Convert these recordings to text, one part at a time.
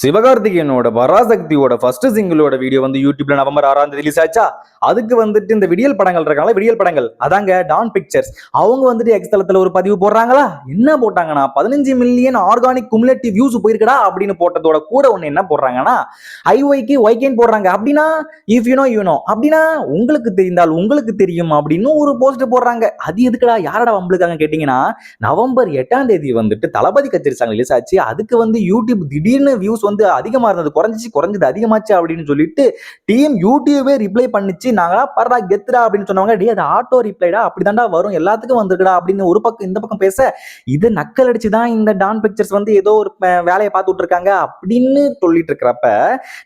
சிவகார்த்திகேயனோட பராசக்தியோட first சிங்கிளோட video வந்து யூடியூப்ல November 6 release ஆச்சா. அதுக்கு வந்துட்டு இந்த விடியல் படங்கள் இருக்காங்களா, விடியல் படங்கள் அதாங்க டான் பிக்சர்ஸ் அவங்க வந்துட்டு எக்ஸ் தளத்துல ஒரு பதிவு போடுறாங்களா. என்ன போட்டாங்கன்னா 15 மில்லியன் ஆர்கானிக் குமுலேட்டிவ் வியூஸ் போயிருக்கடா அப்படின்னு போட்டதோட கூட ஒண்ணு என்ன போடுறாங்கன்னா ஐஒய்க்கு ஒய்கேன்னு போடுறாங்க. அப்படின்னா இஃப் யூ நோ அப்படின்னா உங்களுக்கு தெரிந்தால் உங்களுக்கு தெரியும் அப்படின்னு ஒரு போஸ்ட் போடுறாங்க. அது எதுக்குடா, யாரடா வம்பளுக்காங்க கேட்டீங்கன்னா, நவம்பர் 8 வந்துட்டு தளபதி கச்சேரி சாங் ரிலீஸ் ஆச்சு. அதுக்கு வந்து யூடியூப் திடீர்னு வியூஸ் வந்து அதிகமா இருந்தது, குறைஞ்சது அதிகமாச்சு அப்படின்னு சொல்லிட்டு டீம் யூடியூபே ரிப்ளை பண்ணிச்சு. நாங்களா பர்றா கெத்துடா அப்படின்னு சொன்னவங்க, டே அது ஆட்டோ ரிப்ளைடா, அப்படிதான்டா வரும், எல்லாத்துக்கும் வந்துருக்கடா அப்படின்னு ஒரு பக்கம் இந்த பக்கம் பேச, இது நக்கல் அடிச்சுதான் இந்த டான் பிக்சர்ஸ் வந்து ஏதோ ஒரு வேலையை பார்த்துட்டு இருக்காங்க அப்படின்னு சொல்லிட்டு இருக்கிறப்ப,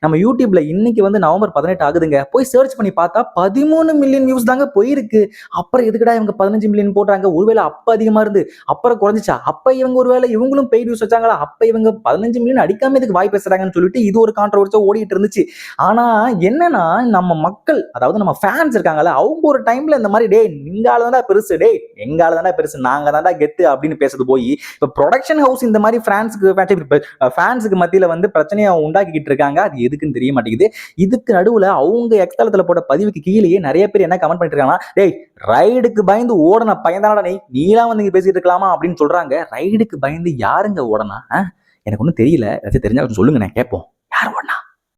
நம்ம யூடியூப்ல இன்னைக்கு வந்து நவம்பர் 18 ஆகுதுங்க, போய் சர்ச் பண்ணி பார்த்தா 13 மில்லியன் வியூஸ் தாங்க போயிருக்கு. அப்புறம் எதுக்குடா இவங்க 15 மில்லியன் போடுறாங்க, ஒருவேளை அப்ப அதிகமா இருந்து அப்புறம் குறைஞ்சிச்சா, அப்ப இவங்க ஒருவேளை இவங்களும் பெய்ட் வியூஸ் வச்சாங்களா, அப்ப இவங்க 15 மில்லியன் அடிக்காம இதுக்கு வாய் பேசுறாங்கன்னு சொல்லிட்டு இது ஒரு கான்ட்ரோவர்சியா ஓடிட்டு இருந்துச்சு. ஆனா என்னன்னா, நம்ம மக்கள், அதாவது நம்ம ஃபேன்ஸ் இருக்காங்கல்ல, அவங்க ஒரு டைம்ல இந்த மாதிரி டே நீங்கால தான்டா பெருசு, டே எங்கால தான்டா பெருசு, நாங்க தான்டா கெத்து அப்படின்னு பேசுறது போய் இப்ப ப்ரொடக்ஷன் ஹவுஸ் இந்த மாதிரி ஃபேன்ஸுக்கு மத்தியில வந்து பிரச்சனையை உண்டாக்கிட்டு இருக்காங்க. அது எதுக்குன்னு தெரிய மாட்டேங்குது. இதுக்கு நடுவுல அவங்க எக்ஸ்தலத்துல போட்ட பதிவுக்கு கீழேயே நிறைய பேர் என்ன கமெண்ட் பண்ணிட்டு இருக்காங்கன்னா, டேய் ரைடுக்கு பயந்து ஓடன பையன்தானடா நீலாம் வந்து பேசிட்டு இருக்கலாமா அப்படின்னு சொல்றாங்க. ரைடுக்கு பயந்து யாருங்க ஓடனா? எனக்கு ஒன்றும் தெரியல, ஏதாச்சும் தெரிஞ்சா சொல்லுங்க, நான் கேட்போம். யார் ஓடனா?